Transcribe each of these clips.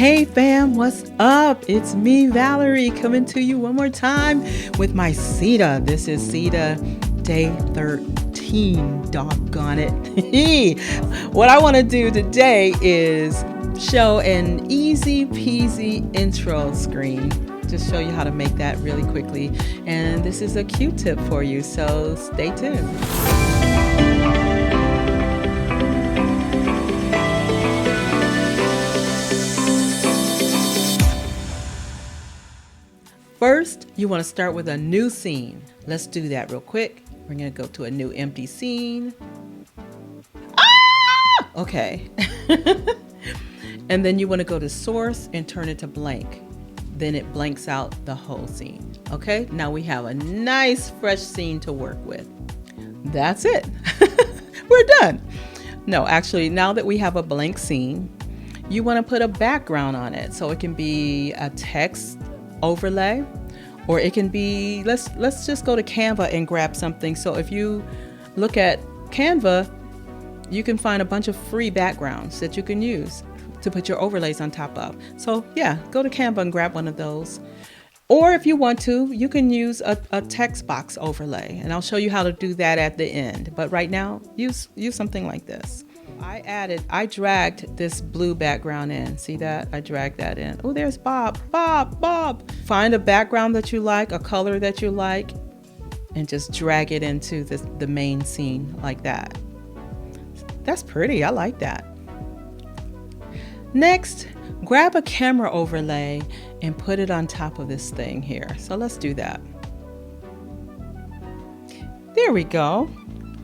Hey fam, what's up? It's me, Valerie, coming to you one more time with my Ceda. This is Ceda day 13, doggone it. What I want to do today is show an easy peasy intro screen. Just show you how to make that really quickly. And this is a Q-tip for you, so stay tuned. First, you want to start with a new scene. Let's do that real quick. We're going to go to a new empty scene. Okay. And then you want to go to source and turn it to blank. Then it blanks out the whole scene. Okay, now we have a nice fresh scene to work with. That's it. We're done. No, actually, now that we have a blank scene, you want to put a background on it. So it can be a text overlay, or it can be, let's just go to Canva and grab something. So if you look at Canva, you can find a bunch of free backgrounds that you can use to put your overlays on top of. So yeah, go to Canva and grab one of those. Or if you want to, you can use a text box overlay, and I'll show you how to do that at the end. But right now, use something like this. I dragged this blue background in. See that? I dragged that in. Oh, there's Bob. Find a background that you like, a color that you like, and just drag it into the main scene like that. That's pretty. I like that. Next, grab a camera overlay and put it on top of this thing here. So let's do that. There we go.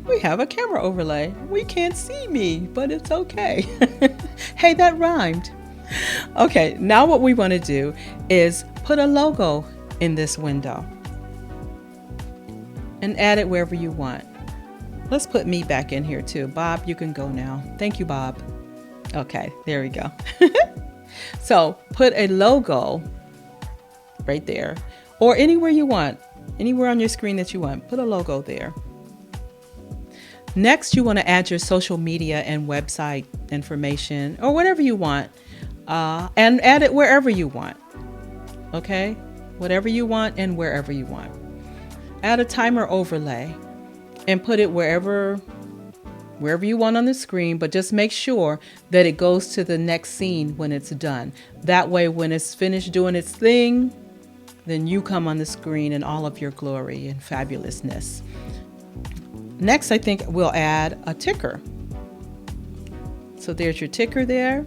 We have a camera overlay. We can't see me, but it's okay. Hey, that rhymed. Okay, now what we want to do is put a logo in this window and add it wherever you want. Let's put me back in here too. Bob, you can go now. Thank you, Bob. Okay, there we go. So put a logo right there, or anywhere you want, anywhere on your screen that you want, put a logo there. Next, you want to add your social media and website information, or whatever you want, and add it wherever you want. Okay, whatever you want and wherever you want. Add a timer overlay and put it wherever you want on the screen, but just make sure that it goes to the next scene when it's done. That way, when it's finished doing its thing, then you come on the screen in all of your glory and fabulousness. Next, I think we'll add a ticker. So there's your ticker there.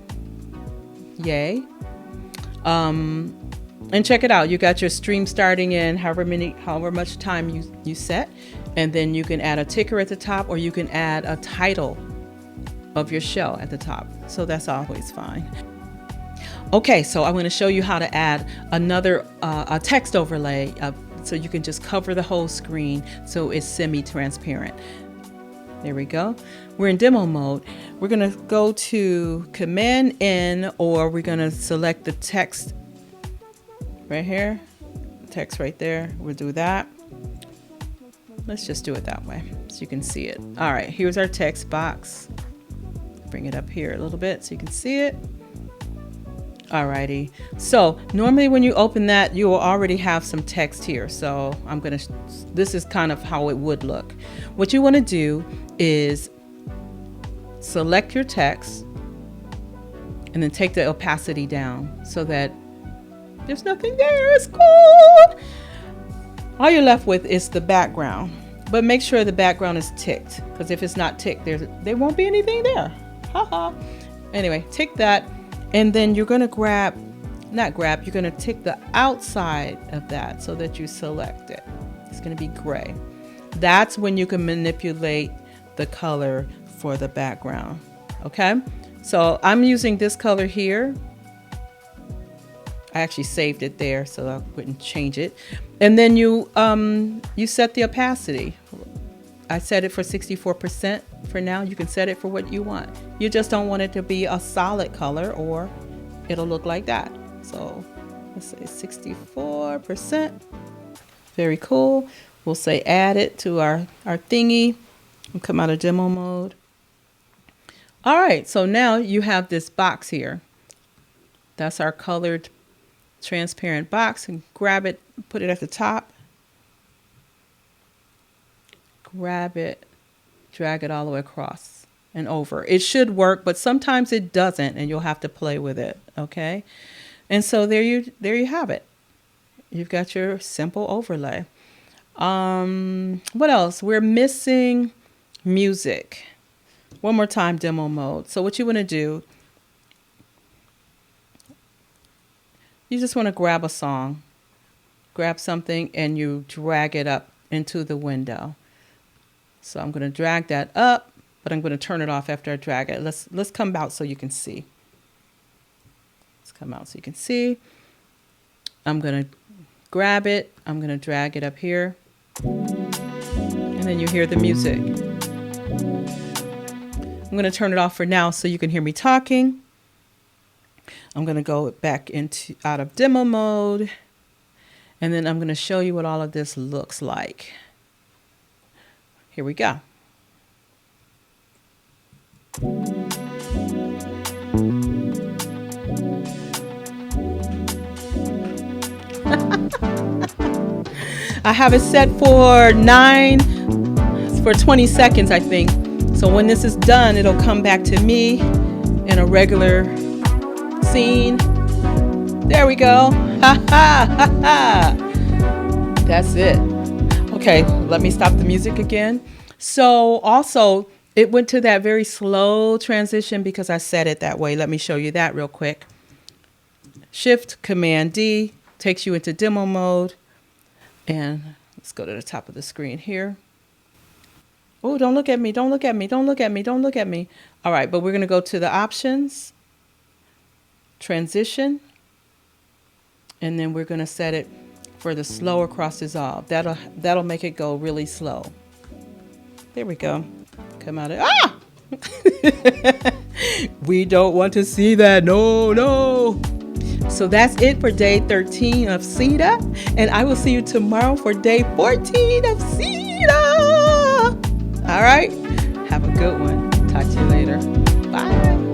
Yay. And check it out. You got your stream starting in however much time you set. And then you can add a ticker at the top, or you can add a title of your show at the top. So that's always fine. Okay, so I'm going to show you how to add another a text overlay so you can just cover the whole screen so it's semi-transparent. There we go. We're in demo mode. We're going to go to Command N, or we're going to select the text right here. Text right there. We'll do that. Let's just do it that way so you can see it. All right, here's our text box. Bring it up here a little bit so you can see it. Alrighty, so normally when you open that, you will already have some text here. So this is kind of how it would look. What you want to do is select your text and then take the opacity down so that there's nothing there. It's cool. All you're left with is the background, but make sure the background is ticked, because if it's not ticked, there won't be anything there. Haha. Anyway, tick that. And then you're going to you're going to tick the outside of that so that you select it. It's going to be gray. That's when you can manipulate the color for the background. Okay, so I'm using this color here. I actually saved it there so I wouldn't change it. And then you set the opacity. I set it for 64% for now. You can set it for what you want. You just don't want it to be a solid color, or it'll look like that. So let's say 64%. Very cool. We'll say add it to our thingy. We'll come out of demo mode. All right, so now you have this box here. That's our colored transparent box, and grab it, put it at the top, grab it, drag it all the way across and over. It should work, but sometimes it doesn't, and you'll have to play with it. Okay. And so there you have it. You've got your simple overlay. What else? We're missing music. One more time, demo mode. So what you want to do, you just want to grab a song, grab something, and you drag it up into the window. So I'm going to drag that up, but I'm going to turn it off after I drag it. Let's come out so you can see. Let's come out so you can see. I'm going to grab it. I'm going to drag it up here. And then you hear the music. I'm going to turn it off for now so you can hear me talking. I'm going to go back out of demo mode. And then I'm going to show you what all of this looks like. Here we go. I have it set for 20 seconds, I think. So when this is done, it'll come back to me in a regular scene. There we go. Ha ha ha ha. That's it. Okay, let me stop the music again. So also, it went to that very slow transition because I set it that way. Let me show you that real quick. Shift Command D takes you into demo mode. And let's go to the top of the screen here. Oh, don't look at me. Don't look at me. Don't look at me. Don't look at me. All right, but we're going to go to the options, transition, and then we're going to set it for the slow across dissolve. That'll make it go really slow. There we go. Come out of We don't want to see that. No, no. So that's it for day 13 of Ceda, and I will see you tomorrow for day 14 of Ceda. All right, have a good one. Talk to you later. Bye.